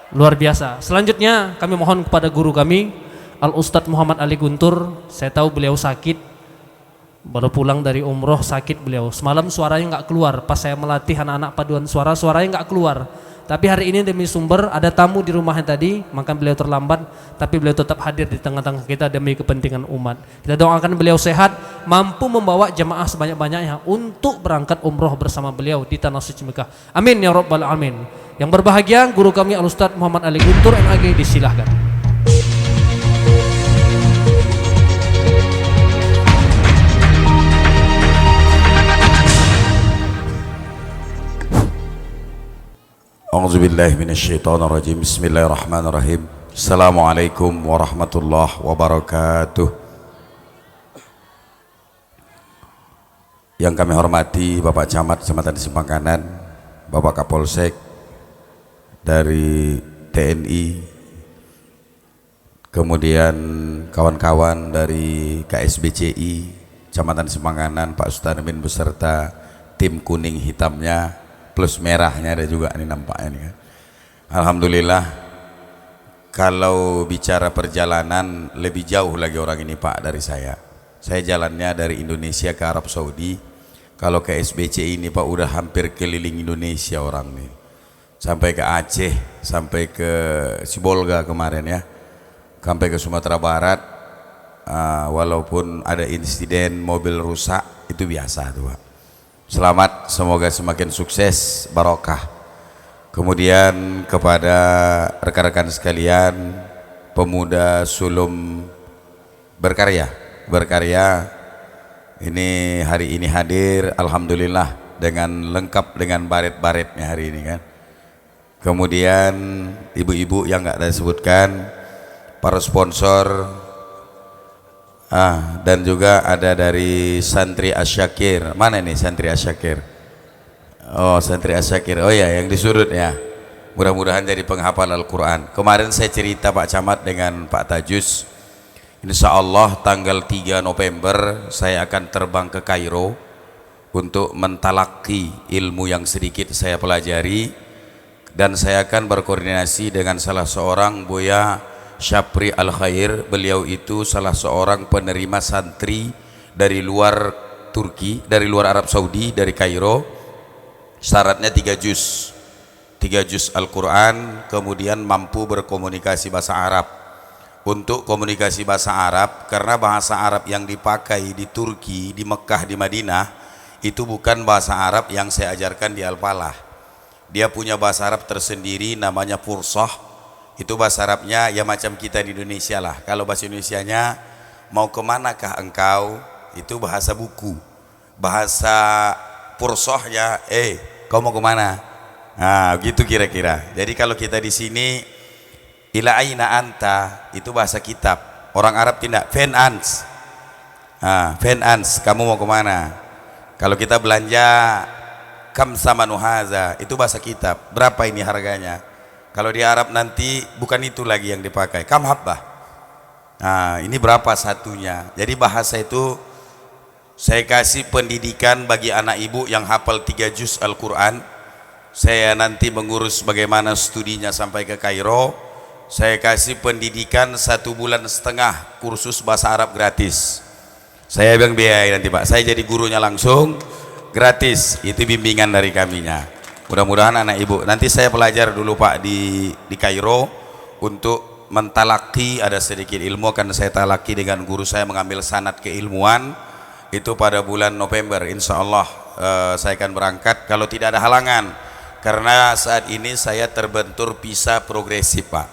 luar biasa. Selanjutnya kami mohon kepada guru kami Al Ustadz Muhammad Ali Guntur. Saya tahu beliau sakit, baru pulang dari umroh, sakit beliau. Semalam suaranya nggak keluar. Pas saya melatih anak-anak paduan suara, suaranya nggak keluar. Tapi hari ini demi sumber ada tamu di rumahnya tadi, maka beliau terlambat. Tapi beliau tetap hadir di tengah-tengah kita demi kepentingan umat. Kita doakan beliau sehat, mampu membawa jemaah sebanyak-banyaknya untuk berangkat umroh bersama beliau di tanah suci Mekah. Amin ya rabbal alamin. Yang berbahagia guru kami Al Ustadz Muhammad Ali Guntur MAG, disilahkan. A'udzubillahi minasyaitonirrajim. Bismillahirrahmanirrahim. Assalamualaikum warahmatullahi wabarakatuh. Yang kami hormati Bapak Camat Kecamatan Simpang Kanan, Bapak Kapolsek dari TNI, kemudian kawan-kawan dari KSBCI Kecamatan Simpang Kanan, Pak Sutarmin beserta tim kuning hitamnya plus merahnya ada juga nih nampaknya nih kan. Alhamdulillah, kalau bicara perjalanan lebih jauh lagi orang ini Pak dari saya. Saya jalannya dari Indonesia ke Arab Saudi. Kalau ke SBC ini Pak udah hampir keliling Indonesia orang nih. Sampai ke Aceh, sampai ke Sibolga kemarin ya. Sampai ke Sumatera Barat. Walaupun ada insiden mobil rusak, itu biasa tuh Pak. Selamat, semoga semakin sukses, barokah. Kemudian kepada rekan-rekan sekalian, pemuda sulum berkarya, ini hari ini hadir, alhamdulillah dengan lengkap dengan baret-baretnya hari ini kan. Kemudian ibu-ibu yang nggak ada sebutkan, para sponsor. Dan juga ada dari Santri Asyakir. Mana nih Santri Asyakir? Oh, Santri Asyakir. Oh ya, yang di surut ya. Mudah-mudahan jadi penghafal Al-Quran. Kemarin saya cerita Pak Camat dengan Pak Tajus. Insya Allah tanggal 3 November saya akan terbang ke Kairo untuk mentalaki ilmu yang sedikit saya pelajari. Dan saya akan berkoordinasi dengan salah seorang Buya Syapri Al-Khair. Beliau itu salah seorang penerima santri dari luar Turki, dari luar Arab Saudi, dari Kairo. Syaratnya 3 juz Al-Quran, kemudian mampu berkomunikasi bahasa Arab. Untuk komunikasi bahasa Arab, karena bahasa Arab yang dipakai di Turki, di Mekah, di Madinah, itu bukan bahasa Arab yang saya ajarkan di Al-Falah. Dia punya bahasa Arab tersendiri, namanya Fursah. Itu bahasa Arabnya ya macam kita di Indonesia lah. Kalau bahasa Indonesianya, mau kemanakah engkau, itu bahasa buku. Bahasa Fursahnya, kau mau kemana? Nah gitu kira-kira. Jadi kalau kita di sini, ila aina anta, itu bahasa kitab. Orang Arab tidak, fen ans, kamu mau kemana? Kalau kita belanja, kam sama nuhaza, itu bahasa kitab. Berapa ini harganya? Kalau di Arab nanti bukan itu lagi yang dipakai, kam habbah. Nah ini berapa satunya? Jadi bahasa itu saya kasih pendidikan bagi anak ibu yang hafal 3 juz Al-Quran. Saya nanti mengurus bagaimana studinya sampai ke Kairo. Saya kasih pendidikan 1,5 bulan kursus bahasa Arab gratis. Saya bilang biaya nanti Pak, saya jadi gurunya langsung gratis. Itu bimbingan dari kaminya. Mudah-mudahan anak ibu, nanti saya belajar dulu Pak di Kairo untuk mentalaki, ada sedikit ilmu akan saya talaki dengan guru saya, mengambil sanad keilmuan itu pada bulan November. Insya Allah saya akan berangkat kalau tidak ada halangan, karena saat ini saya terbentur visa progresif Pak.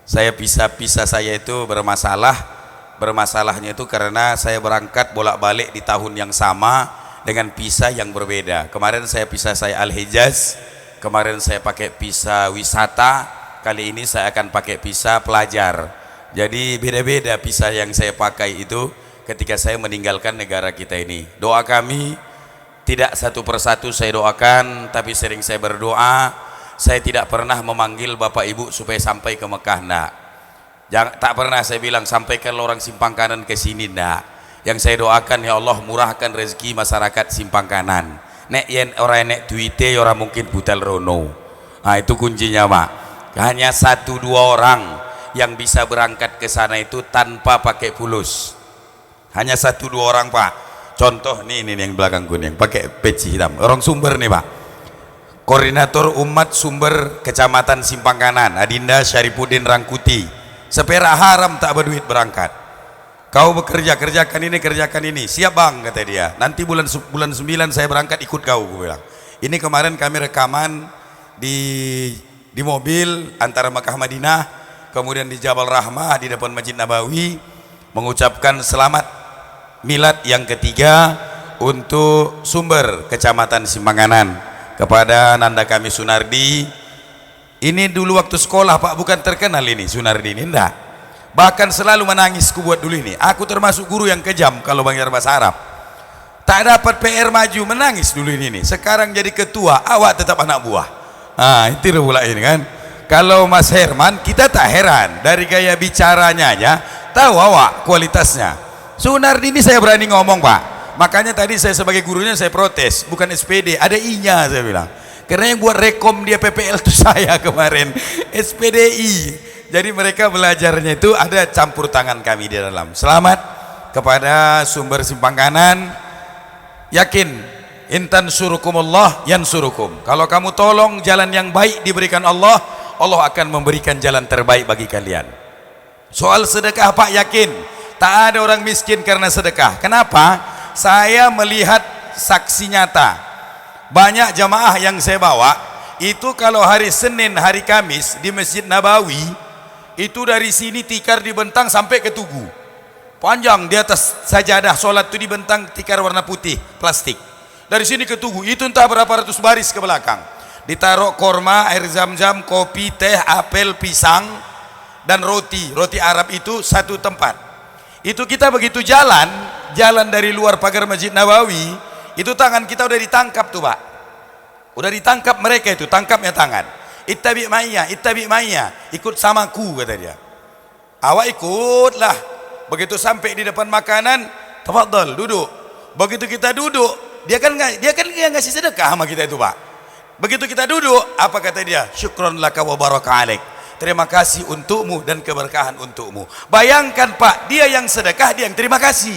Saya visa saya itu bermasalahnya itu karena saya berangkat bolak-balik di tahun yang sama dengan visa yang berbeda. Kemarin saya Al-Hijaz, kemarin saya pakai visa wisata, kali ini saya akan pakai visa pelajar. Jadi beda-beda visa yang saya pakai itu ketika saya meninggalkan negara kita ini. Doa kami tidak satu persatu saya doakan, tapi sering saya berdoa. Saya tidak pernah memanggil Bapak Ibu supaya sampai ke Mekah, enggak. Tak pernah saya bilang sampaikan orang Simpang Kanan ke sini, enggak. Yang saya doakan, ya Allah murahkan rezeki masyarakat Simpang Kanan. Nek yen orang nek duite orang mungkin budal rono. Nah itu kuncinya Pak. Hanya 1-2 orang yang bisa berangkat ke sana itu tanpa pakai fulus. Hanya 1-2 orang Pak. Contoh nih yang belakangku nih yang pakai peci hitam. Orang Sumber nih Pak. Koordinator Umat Sumber Kecamatan Simpang Kanan, Adinda Syarifuddin Rangkuti. Seperak haram tak berduit berangkat. Kau bekerja, kerjakan ini. Siap bang, kata dia. Nanti bulan 9 saya berangkat ikut kau, gue bilang. Ini kemarin kami rekaman di mobil antara Makkah Madinah, kemudian di Jabal Rahmah di depan Masjid Nabawi, mengucapkan selamat milad yang ketiga untuk Sumber Kecamatan Simpang Kanan kepada nanda kami Sunardi. Ini dulu waktu sekolah Pak, bukan terkenal ini Sunardi ini, enggak. Bahkan selalu menangis ku buat dulu ini. Aku termasuk guru yang kejam kalau belajar bahasa Arab. Tak dapat PR maju, menangis dulu ini. Sekarang jadi ketua, awak tetap anak buah. Itu pula ini kan. Kalau Mas Herman, kita tak heran dari gaya bicaranya aja, tahu awak kualitasnya. Sunardi ini saya berani ngomong Pak. Makanya tadi saya sebagai gurunya saya protes, bukan SPD, ada I-nya saya bilang. Karena yang buat rekom dia PPL itu saya kemarin, SPDI. Jadi mereka belajarnya itu ada campur tangan kami di dalam. Selamat kepada Sumber Simpang Kanan. Yakin intan surukumullah yansurukum. Kalau kamu tolong jalan yang baik diberikan Allah, Allah akan memberikan jalan terbaik bagi kalian. Soal sedekah Pak, yakin tak ada orang miskin karena sedekah. Kenapa? Saya melihat saksi nyata. Banyak jamaah yang saya bawa itu kalau hari Senin, hari Kamis di Masjid Nabawi itu dari sini tikar dibentang sampai ke Tugu. Panjang di atas sajadah sholat itu dibentang tikar warna putih plastik. Dari sini ke Tugu itu entah berapa ratus baris ke belakang. Ditaruh korma, air zam-zam, kopi, teh, apel, pisang dan roti Arab itu satu tempat. Itu kita begitu jalan dari luar pagar Masjid Nabawi, itu tangan kita udah ditangkap tuh Pak. Udah ditangkap mereka itu, tangkapnya tangan. Ittabi ma'iyya, ikut samaku kata dia. Awak ikutlah. Begitu sampai di depan makanan, tafadhal duduk. Begitu kita duduk, dia kan ngasih sedekah sama kita itu Pak. Begitu kita duduk, apa kata dia? Syukron laka wa baraka alaik. Terima kasih untukmu dan keberkahan untukmu. Bayangkan Pak, dia yang sedekah, dia yang terima kasih.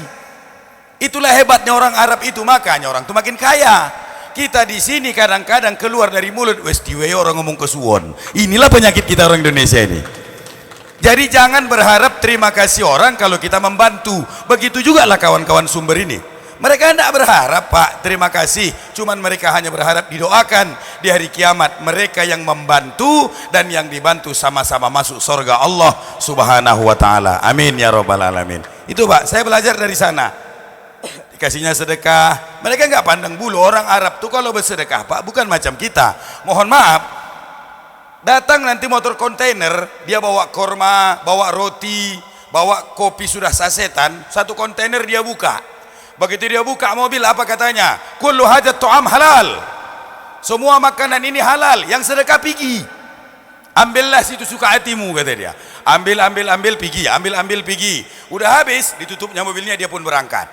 Itulah hebatnya orang Arab itu, makanya orang itu makin kaya. Kita di sini kadang-kadang keluar dari mulut westiwe orang ngomong kesuwon. Inilah penyakit kita orang Indonesia ini. Jadi jangan berharap terima kasih orang kalau kita membantu. Begitu juga lah kawan-kawan Sumber ini. Mereka tidak berharap Pak terima kasih, cuman mereka hanya berharap didoakan di hari kiamat mereka yang membantu dan yang dibantu sama-sama masuk surga Allah Subhanahu wa taala. Amin ya rabbal alamin. Itu Pak, saya belajar dari sana. Dikasihnya sedekah, mereka nggak pandang bulu. Orang Arab tuh kalau bersedekah Pak bukan macam kita. Mohon maaf, datang nanti motor kontainer, dia bawa korma, bawa roti, bawa kopi sudah sasetan, satu kontainer dia buka. Begitu dia buka mobil, apa katanya? Kullu hadzal ta'am halal. Semua makanan ini halal, yang sedekah pergi. Ambillah situ suka hatimu kata dia. Ambil pergi. Udah habis, ditutupnya mobilnya, dia pun berangkat.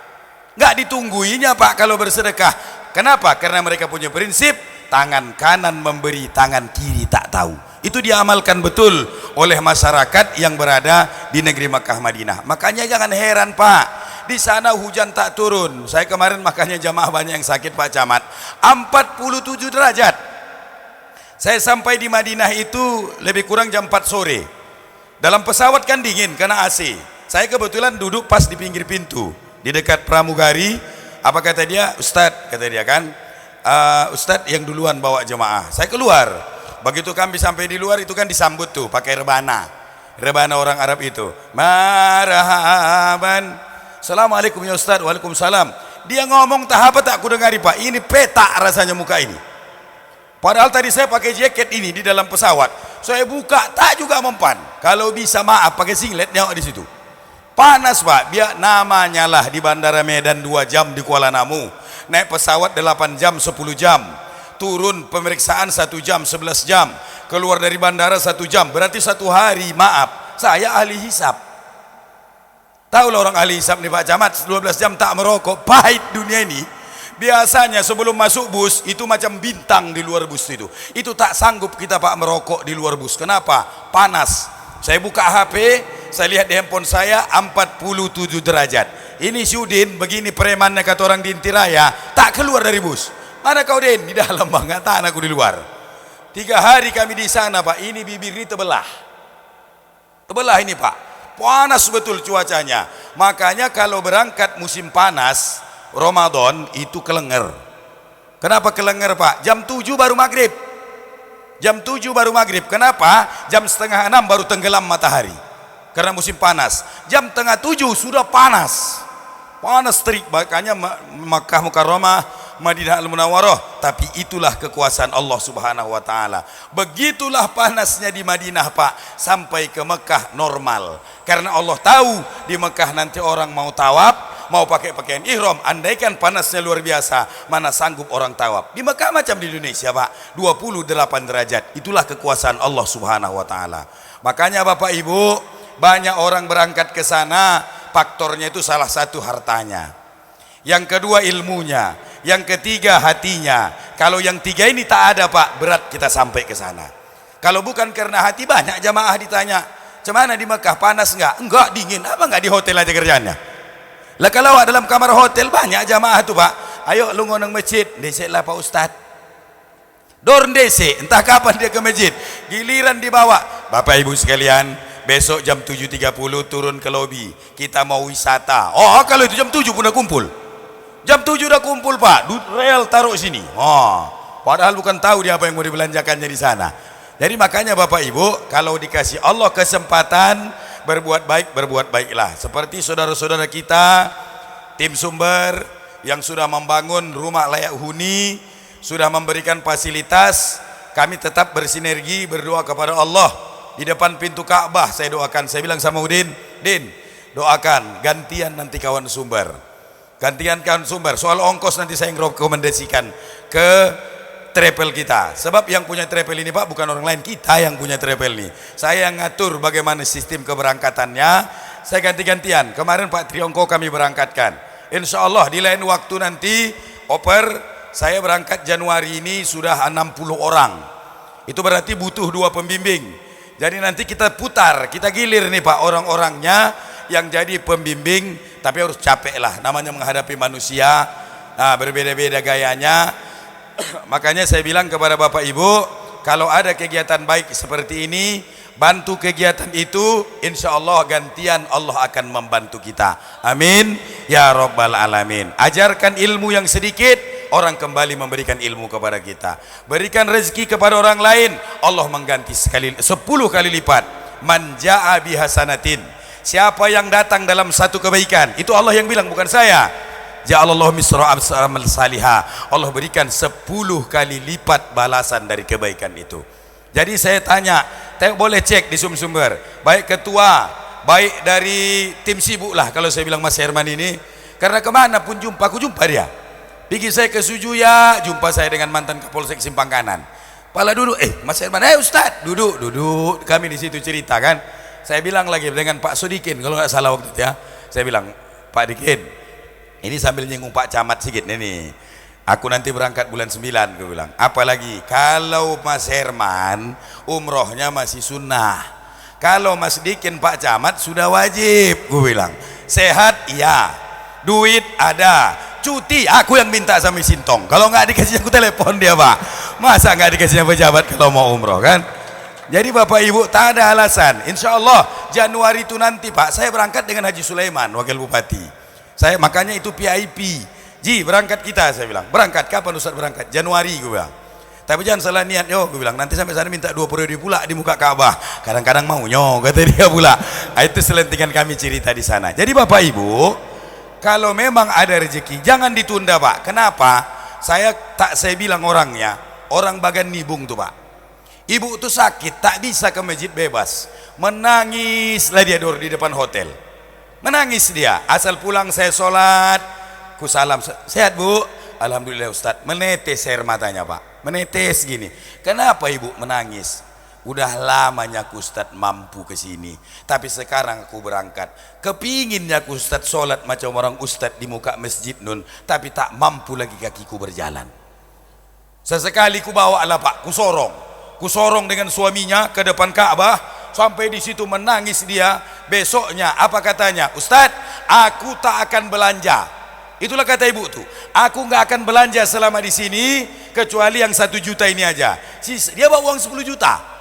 Nggak ditungguinya Pak kalau bersedekah. Kenapa? Karena mereka punya prinsip tangan kanan memberi, tangan kiri tak tahu. Itu diamalkan betul oleh masyarakat yang berada di negeri Makkah Madinah. Makanya jangan heran Pak, di sana hujan tak turun. Saya kemarin makanya jamaah banyak yang sakit Pak Camat. 47 derajat. Saya sampai di Madinah itu lebih kurang jam 4 sore. Dalam pesawat kan dingin karena AC. Saya kebetulan duduk pas di pinggir pintu, di dekat pramugari. Apa kata dia? Ustadz, kata dia kan, Ustadz yang duluan bawa jemaah. Saya keluar. Begitu kami sampai di luar itu kan disambut tuh pakai rebana orang Arab itu. Marhaban. Assalamualaikum ya Ustadz. Waalaikumsalam. Dia ngomong tak apa tak ku dengari Pak. Ini petak rasanya muka ini. Padahal tadi saya pakai jaket ini di dalam pesawat. Saya buka tak juga mempan. Kalau bisa maaf pakai singlet nyawa di situ. Panas Pak, dia namanya lah di Bandara Medan 2 jam di Kuala Namu. Naik pesawat 8 jam, 10 jam. Turun pemeriksaan 1 jam, 11 jam. Keluar dari bandara 1 jam. Berarti 1 hari, maaf. Saya ahli hisap. Tahu lah orang ahli hisap nih Pak Camat, 12 jam tak merokok. Pahit dunia ini. Biasanya sebelum masuk bus itu macam bintang di luar bus itu. Itu tak sanggup kita Pak merokok di luar bus. Kenapa? Panas. Saya buka HP, saya lihat di handphone saya 47 derajat. Ini si Udin begini premannya kata orang di Intiraya, tak keluar dari bus. Mana kau Din? Di dalam Bang, nggak tahan aku di luar. 3 hari kami di sana Pak, ini bibir ini tebelah. Tebelah ini Pak. Panas betul cuacanya. Makanya kalau berangkat musim panas Ramadan itu kelenger. Kenapa kelenger Pak? Jam 7 baru maghrib. Jam 7 baru maghrib. Kenapa? Jam setengah 6 baru tenggelam matahari. Karena musim panas. Jam tengah 7 sudah panas. Panas terik. Makanya Makkah Mukarramah, Madinah Al-Munawwarah. Tapi itulah kekuasaan Allah Subhanahu wa taala. Begitulah panasnya di Madinah Pak, sampai ke Mekah normal. Karena Allah tahu di Mekah nanti orang mau tawaf, mau pakai pakaian ihram, andaikan panasnya luar biasa, mana sanggup orang tawaf. Di Mekah macam di Indonesia Pak, 28 derajat. Itulah kekuasaan Allah Subhanahu wa taala. Makanya Bapak Ibu, banyak orang berangkat ke sana, faktornya itu salah satu hartanya. Yang kedua ilmunya, yang ketiga hatinya. Kalau yang tiga ini tak ada Pak, berat kita sampai ke sana. Kalau bukan karena hati, banyak jamaah ditanya, "Cemana di Mekah, panas enggak?" "Enggak, dingin." "Apa enggak di hotel aja kerjanya?" Lah kalau dalam kamar hotel banyak jamaah tuh Pak. "Ayo lu ngonong masjid." "Desek lah Pak Ustad." Dorn desek, entah kapan dia ke masjid. Giliran dibawa, "Bapak Ibu sekalian, besok jam 7.30 turun ke lobi. Kita mau wisata." "Oh, kalau itu jam 7 pun udah kumpul." Jam 7 udah kumpul Pak, rel taruh sini. Oh, padahal bukan tahu dia apa yang mau dibelanjakannya di sana. Jadi makanya Bapak Ibu, kalau dikasih Allah kesempatan berbuat baik, berbuat baiklah. Seperti saudara-saudara kita tim sumber yang sudah membangun rumah layak huni, sudah memberikan fasilitas, kami tetap bersinergi berdoa kepada Allah. Di depan pintu Ka'bah saya doakan, saya bilang sama Udin, "Din, doakan gantian nanti kawan sumber. Gantian kawan sumber, soal ongkos nanti saya rekomendasikan ke travel kita. Sebab yang punya travel ini Pak bukan orang lain, kita yang punya travel ini. Saya yang ngatur bagaimana sistem keberangkatannya. Saya ganti-gantian. Kemarin Pak Triongko kami berangkatkan. Insya Allah di lain waktu nanti saya berangkat Januari ini sudah 60 orang. Itu berarti butuh 2 pembimbing. Jadi nanti kita putar, kita gilir nih Pak orang-orangnya yang jadi pembimbing. Tapi harus capek lah, namanya menghadapi manusia. Nah, berbeda-beda gayanya. Makanya saya bilang kepada Bapak Ibu, kalau ada kegiatan baik seperti ini, bantu kegiatan itu, insya Allah gantian Allah akan membantu kita. Amin ya Rabbal Alamin. Ajarkan ilmu yang sedikit, orang kembali memberikan ilmu kepada kita. Berikan rezeki kepada orang lain, Allah mengganti 10 kali lipat. Man ja'a bihasanatin, siapa yang datang dalam satu kebaikan, itu Allah yang bilang, bukan saya. Ja'alallahu misra amal salihah, Allah berikan 10 kali lipat balasan dari kebaikan itu. Jadi saya tanya, boleh cek di sumber, baik ketua, baik dari tim sibuk lah kalau saya bilang Mas Herman ini, karena kemana pun jumpa, aku jumpa dia. Pergi saya ke Sujuya, jumpa saya dengan mantan Kapolsek Simpang Kanan. Pala duduk, Mas Herman, Ustad, duduk, kami di situ cerita kan. Saya bilang lagi dengan Pak Sodikin, kalau nggak salah waktu itu ya, saya bilang, "Pak Dikin, ini sambil nyinggung Pak Camat sedikit nih, aku nanti berangkat bulan 9, gue bilang. Apalagi kalau Mas Herman umrohnya masih sunnah, kalau Mas Dikin Pak Camat sudah wajib, gue bilang. Sehat iya, duit ada, cuti aku yang minta sama Sintong, kalau nggak dikasih aku telepon dia Pak. Masa nggak dikasihnya pejabat kalau mau umroh kan?" Jadi Bapak Ibu tak ada alasan. Insya Allah Januari itu nanti Pak, saya berangkat dengan Haji Sulaiman, Wakil Bupati. Saya makanya itu VIP. "Ji, berangkat kita," saya bilang. "Berangkat kapan Ustaz berangkat?" "Januari," gue bilang. "Tapi jangan salah niat yo," gue bilang. "Nanti sampai sana minta 2 periode pula di muka Ka'bah." Kadang-kadang maunya, kata dia pula. Itu selentingan kami cerita di sana. Jadi Bapak Ibu, kalau memang ada rezeki jangan ditunda Pak. Kenapa? Saya bilang orangnya, orang Bagan Nibung tuh Pak. Ibu tuh sakit, tak bisa ke masjid bebas. Menangislah dia di depan hotel. Menangis dia, asal pulang saya sholat, ku salam, "Sehat Bu?" "Alhamdulillah Ustaz." Menetes air matanya Pak, menetes gini. Kenapa Ibu menangis? Udah lamanya aku Ustadz mampu ke sini, tapi sekarang aku berangkat. Kepinginnya aku Ustadz sholat macam orang Ustadz di muka masjid nun, tapi tak mampu lagi kakiku berjalan. Sesekali ku bawa lah Pak, ku sorong dengan suaminya ke depan Ka'bah, sampai di situ menangis dia. Besoknya apa katanya? Ustadz, aku tak akan belanja. Itulah kata ibu tuh, aku nggak akan belanja selama di sini kecuali yang 1 juta ini aja. Dia bawa uang 10 juta.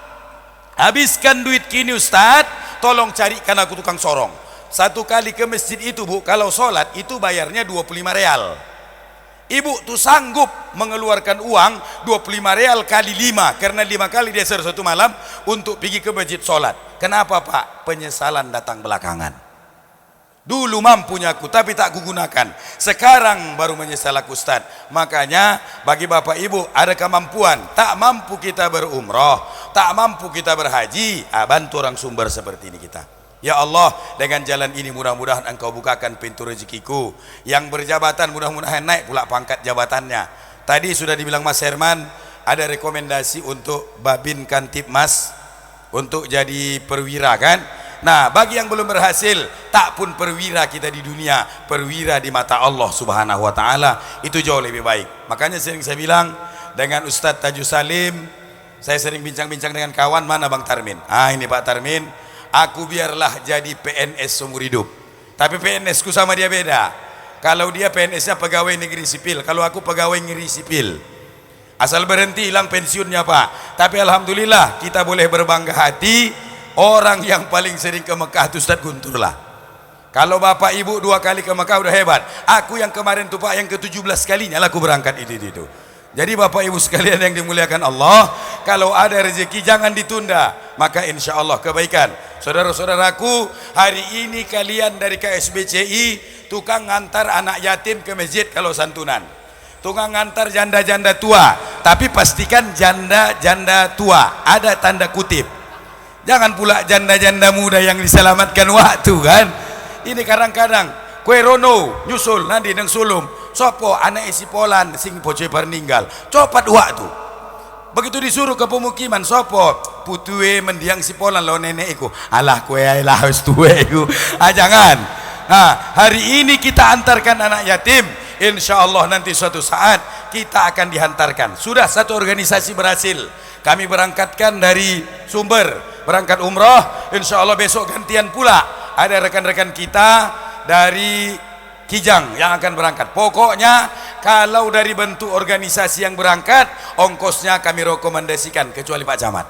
Habiskan duit kini Ustadz, tolong carikan aku tukang sorong. 1 kali ke masjid itu Bu, kalau sholat itu bayarnya 25 real. Ibu tuh sanggup mengeluarkan uang 25 real kali 5, karena 5 kali dia satu malam untuk pergi ke masjid sholat. Kenapa Pak? Penyesalan datang belakangan. Dulu mampunya aku tapi tak kugunakan, sekarang baru menyesal aku Ustaz. Makanya bagi bapak ibu ada kemampuan, tak mampu kita berumroh, tak mampu kita berhaji, bantu orang sumber seperti ini kita. Ya Allah, dengan jalan ini mudah-mudahan Engkau bukakan pintu rezekiku. Yang berjabatan mudah-mudahan naik pula pangkat jabatannya. Tadi sudah dibilang Mas Herman, ada rekomendasi untuk Babin Kantipmas untuk jadi perwira kan. Nah, bagi yang belum berhasil, tak pun perwira kita di dunia, perwira di mata Allah Subhanahu wa taala, itu jauh lebih baik. Makanya sering saya bilang dengan Ustadz Tajus Salim, saya sering bincang-bincang dengan kawan, mana Bang Tarmin? Ini Pak Tarmin, aku biarlah jadi PNS seumur hidup. Tapi PNS ku sama dia beda. Kalau dia PNS-nya pegawai negeri sipil, kalau aku pegawai negeri sipil. Asal berhenti hilang pensiunnya Pak. Tapi alhamdulillah kita boleh berbangga hati. Orang yang paling sering ke Mekah itu Ustadz Guntur lah. Kalau bapak ibu 2 kali ke Mekah udah hebat. Aku yang kemarin tuh Pak, yang ke-17 kalinya lah aku berangkat itu. Jadi bapak ibu sekalian yang dimuliakan Allah, kalau ada rezeki jangan ditunda, maka insya Allah kebaikan. Saudara-saudaraku, hari ini kalian dari KSBCI tukang ngantar anak yatim ke masjid kalau santunan, tukang ngantar janda-janda tua, tapi pastikan janda-janda tua, ada tanda kutip. Jangan pula janda-janda muda yang diselamatkan waktu kan. Ini kadang-kadang kue rono nyusul nanti nang sulum sopo anak isi polan sing poce ninggal copat waktu. Begitu disuruh ke pemukiman sopo putue mendiang si polan lo nenek iku, alah kue alah wis tuwe iku. Jangan. Nah, hari ini kita antarkan anak yatim, insya Allah nanti suatu saat kita akan dihantarkan. Sudah 1 organisasi berhasil kami berangkatkan dari Sumber, berangkat umroh, insya Allah besok gantian pula ada rekan-rekan kita dari Kijang yang akan berangkat. Pokoknya kalau dari bentuk organisasi yang berangkat, ongkosnya kami rekomendasikan kecuali Pak Camat.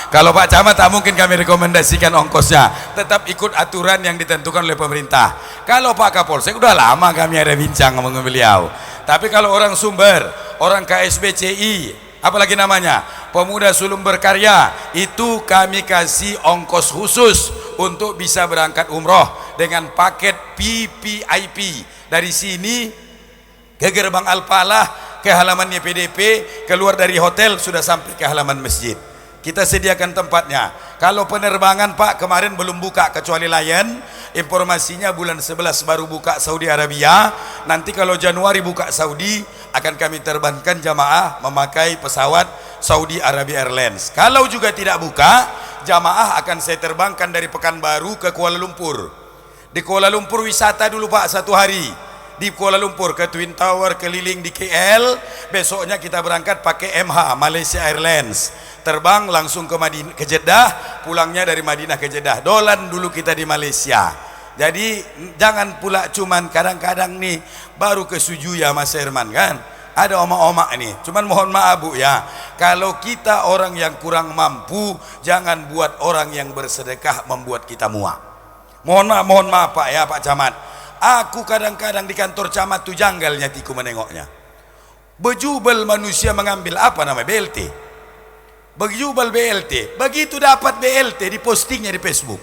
Kalau Pak Camat tak mungkin kami rekomendasikan ongkosnya, tetap ikut aturan yang ditentukan oleh pemerintah. Kalau Pak Kapolsek udah lama kami ada bincang dengan beliau. Tapi kalau orang Sumber, orang KSBCI, apalagi namanya Pemuda Sulum Berkarya, itu kami kasih ongkos khusus untuk bisa berangkat umroh dengan paket PPIP. Dari sini ke gerbang Al-Falah, ke halaman YPDP, keluar dari hotel sudah sampai ke halaman masjid. Kita sediakan tempatnya. Kalau penerbangan Pak kemarin belum buka kecuali Lion, informasinya bulan 11 baru buka Saudi Arabia. Nanti kalau Januari buka Saudi, akan kami terbangkan jamaah memakai pesawat Saudi Arabia Airlines. Kalau juga tidak buka, jamaah akan saya terbangkan dari Pekanbaru ke Kuala Lumpur. Di Kuala Lumpur wisata dulu Pak 1 hari. Di Kuala Lumpur ke Twin Tower, keliling di KL. Besoknya kita berangkat pakai MH Malaysia Airlines, terbang langsung ke Madinah, ke Jeddah, pulangnya dari Madinah ke Jeddah. Dolan dulu kita di Malaysia. Jadi jangan pula cuman kadang-kadang nih baru ke Suju ya Mas Herman kan, ada omak-omak nih. Cuman mohon maaf Bu ya, kalau kita orang yang kurang mampu, jangan buat orang yang bersedekah membuat kita muak. Mohon maaf Pak ya, Pak Camat. Aku kadang-kadang di kantor camat tuh janggalnya tiku menengoknya. Bejubel manusia mengambil apa namanya BLT. Bejubel BLT. Begitu dapat BLT di postingnya di Facebook.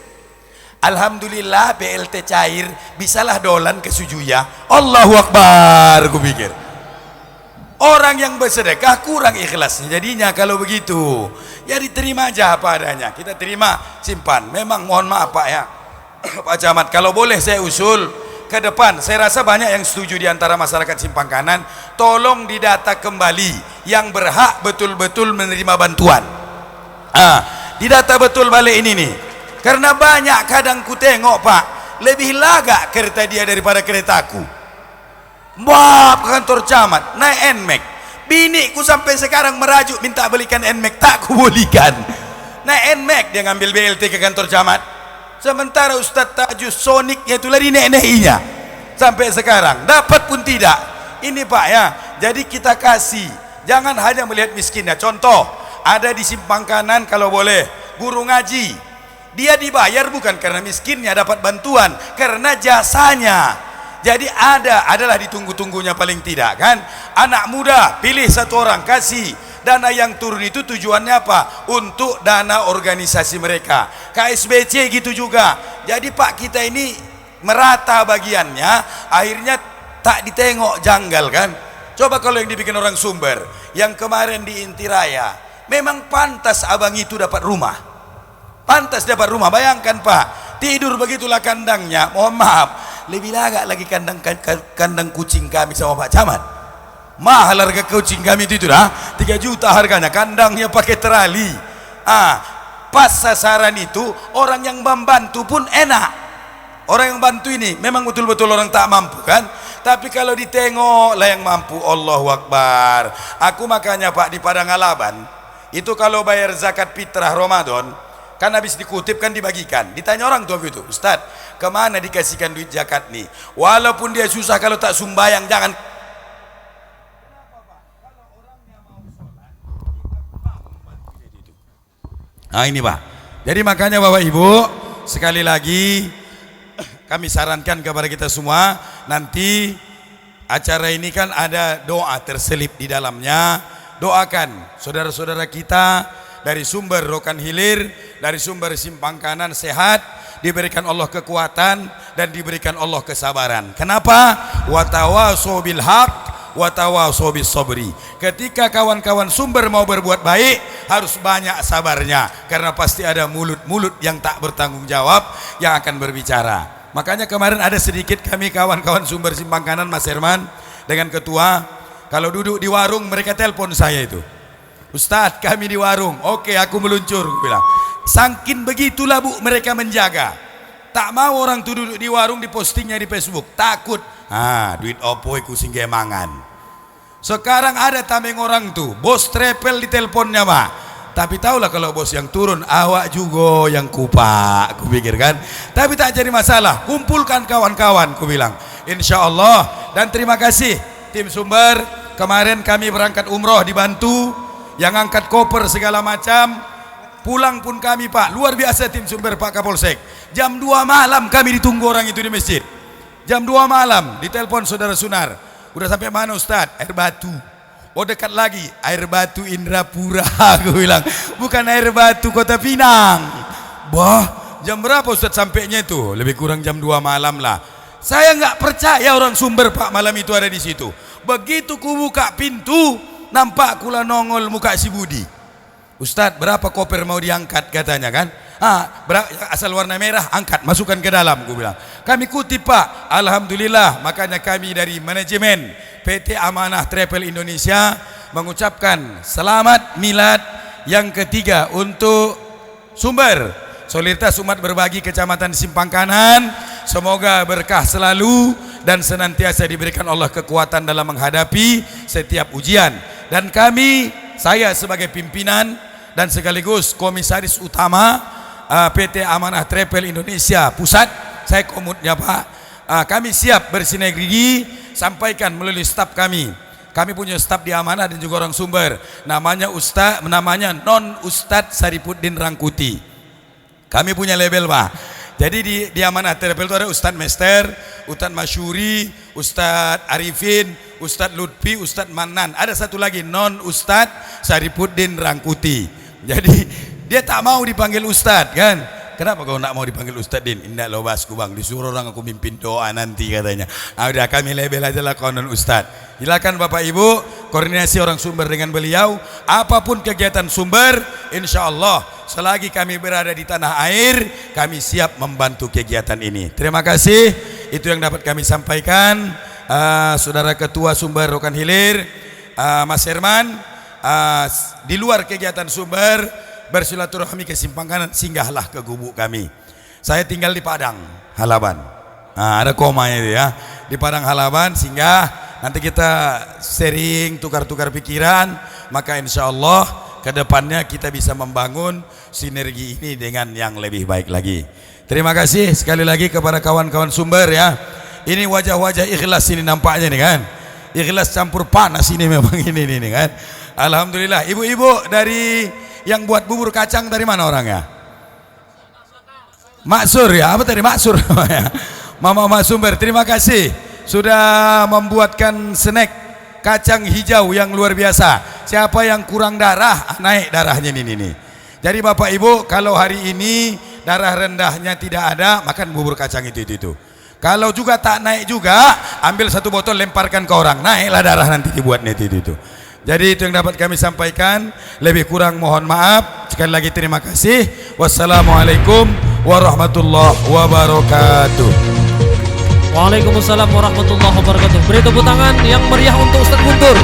Alhamdulillah BLT cair, bisalah dolan ke Sujuya. Allahu Akbar, aku pikir. Orang yang bersedekah kurang ikhlasnya jadinya kalau begitu. Ya diterima aja apa adanya. Kita terima, simpan. Memang mohon maaf Pak ya. Pak Camat, kalau boleh saya usul ke depan, saya rasa banyak yang setuju di antara masyarakat Simpang Kanan, tolong didata kembali yang berhak betul-betul menerima bantuan. Didata betul balik ini nih. Karena banyak kadang ku tengok Pak, lebih lagak kereta dia daripada keretaku. Wah, ke kantor camat naik NMAX. Biniku sampai sekarang merajuk minta belikan NMAX, tak ku belikan. Naik NMAX dia ngambil BLT ke kantor camat. Sementara Ustadz Tajus Sonicnya itu lari nenek-neneknya. Sampai sekarang dapat pun tidak. Ini Pak ya. Jadi kita kasih, jangan hanya melihat miskinnya. Contoh, ada di Simpang Kanan kalau boleh guru ngaji. Dia dibayar bukan karena miskinnya dapat bantuan, karena jasanya. Jadi adalah ditunggu-tunggunya paling tidak kan. Anak muda pilih satu orang, kasih dana yang turun itu tujuannya apa? Untuk dana organisasi mereka. KSBC gitu juga. Jadi Pak, kita ini merata bagiannya, akhirnya tak ditengok janggal kan. Coba kalau yang dibikin orang Sumber, yang kemarin di Intiraya, memang pantas abang itu dapat rumah. Pantas dapat rumah. Bayangkan Pak, tidur begitulah kandangnya. Mohon maaf, lebih lagak lagi kandang kucing kami sama Pak Camat. Mahal harga kucing kami itu dah 3 juta harganya. Kandangnya pakai terali. Pas sasaran itu orang yang membantu pun enak. Orang yang bantu ini memang betul-betul orang tak mampu kan. Tapi kalau ditengok lah yang mampu, Allahu Akbar. Aku makanya Pak di Padang Alaban itu kalau bayar zakat fitrah Ramadan, kan habis dikutip kan dibagikan. Ditanya orang tua gitu, Ustaz, kemana dikasihkan duit zakat nih? Walaupun dia susah, kalau tak sumbayang jangan. Ini Pak. Jadi makanya Bapak Ibu, sekali lagi kami sarankan kepada kita semua, nanti acara ini kan ada doa terselip di dalamnya. Doakan saudara-saudara kita dari sumber Rokan Hilir, dari sumber Simpang Kanan sehat, diberikan Allah kekuatan dan diberikan Allah kesabaran. Kenapa? Watawasau bil haq watawasau bis sabri. Ketika kawan-kawan sumber mau berbuat baik, harus banyak sabarnya, karena pasti ada mulut-mulut yang tak bertanggung jawab yang akan berbicara. Makanya kemarin ada sedikit kami kawan-kawan sumber Simpang Kanan, Mas Herman dengan ketua, kalau duduk di warung mereka telepon saya itu, Ustadz kami di warung, oke aku meluncur, aku bilang. Sangkin begitulah Bu mereka menjaga. Tak mau orang tuh duduk di warung dipostingnya di Facebook, takut. Duit opo iku sing mangan. Sekarang ada tameng orang tuh, bos travel di teleponnya Pak. Tapi tahulah kalau bos yang turun, awak juga yang kupak, aku pikir kan. Tapi tak jadi masalah, kumpulkan kawan-kawan, aku bilang. Insya Allah. Dan terima kasih tim sumber. Kemarin kami berangkat umroh dibantu, yang angkat koper segala macam. Pulang pun kami Pak, luar biasa tim sumber Pak Kapolsek. Jam 2 malam kami ditunggu orang itu di masjid. Jam 2 malam ditelepon saudara Sunar, udah sampai mana Ustadz? Air Batu. Oh dekat lagi, Air Batu Indrapura. Aku bilang, bukan Air Batu Kota Pinang. Wah, jam berapa Ustadz sampainya itu? Lebih kurang jam 2 malam lah. Saya nggak percaya orang sumber Pak malam itu ada di situ. Begitu ku buka pintu, nampak kula nongol muka si Budi. Ustadz berapa koper mau diangkat katanya kan. Asal warna merah angkat, masukkan ke dalam, gue bilang. Kami kutip Pak, alhamdulillah. Makanya kami dari manajemen PT Amanah Travel Indonesia mengucapkan selamat milad yang ketiga untuk sumber Solidaritas Umat Berbagi Kecamatan Simpang Kanan. Semoga berkah selalu dan senantiasa diberikan Allah kekuatan dalam menghadapi setiap ujian. Dan kami, saya sebagai pimpinan dan sekaligus komisaris utama PT Amanah Travel Indonesia Pusat, saya komutnya Pak, kami siap bersinergi, sampaikan melalui staf kami. Kami punya staf di Amanah dan juga orang sumber, namanya non Ustadz Saripuddin Rangkuti. Kami punya label Pak. Jadi di Amanah Travel itu ada Ustadz Mester, Ustadz Masyuri, Ustadz Arifin, Ustadz Lutfi, Ustadz Manan. Ada satu lagi non Ustadz Saripuddin Rangkuti. Jadi dia tak mau dipanggil Ustadz kan. Kenapa kau nak mau dipanggil Ustadz Din? Indah lo basku bang, disuruh orang aku mimpin doa nanti katanya. Udah kami label aja lah kau non Ustadz. Silakan Bapak Ibu koordinasi orang sumber dengan beliau. Apapun kegiatan sumber, insya Allah selagi kami berada di tanah air, kami siap membantu kegiatan ini. Terima kasih. Itu yang dapat kami sampaikan. Saudara Ketua Sumber Rokan Hilir, Mas Herman. Di luar kegiatan sumber, bersilaturahmi ke simpang kanan, singgahlah ke gubuk kami. Saya tinggal di Padang Halaban. Nah, ada komanya itu ya. Di Padang Halaban singgah, nanti kita sharing, tukar-tukar pikiran, maka insya Allah ke depannya kita bisa membangun sinergi ini dengan yang lebih baik lagi. Terima kasih sekali lagi kepada kawan-kawan sumber ya. Ini wajah-wajah ikhlas ini nampaknya nih kan. Ikhlas campur panas ini memang ini kan. Alhamdulillah. Ibu-ibu dari yang buat bubur kacang dari mana orangnya? Maksur ya, apa tadi Maksur namanya? Mama Sumber, terima kasih sudah membuatkan snack kacang hijau yang luar biasa. Siapa yang kurang darah, naik darahnya ini. Jadi Bapak Ibu, kalau hari ini darah rendahnya tidak ada, makan bubur kacang itu. Kalau juga tak naik juga, ambil satu botol lemparkan ke orang, naiklah darah nanti dibuatnya itu. Jadi itu yang dapat kami sampaikan. Lebih kurang mohon maaf. Sekali lagi terima kasih. Wassalamualaikum warahmatullahi wabarakatuh. Waalaikumsalam warahmatullahi wabarakatuh. Beri tepuk tangan yang meriah untuk Ustaz Guntur.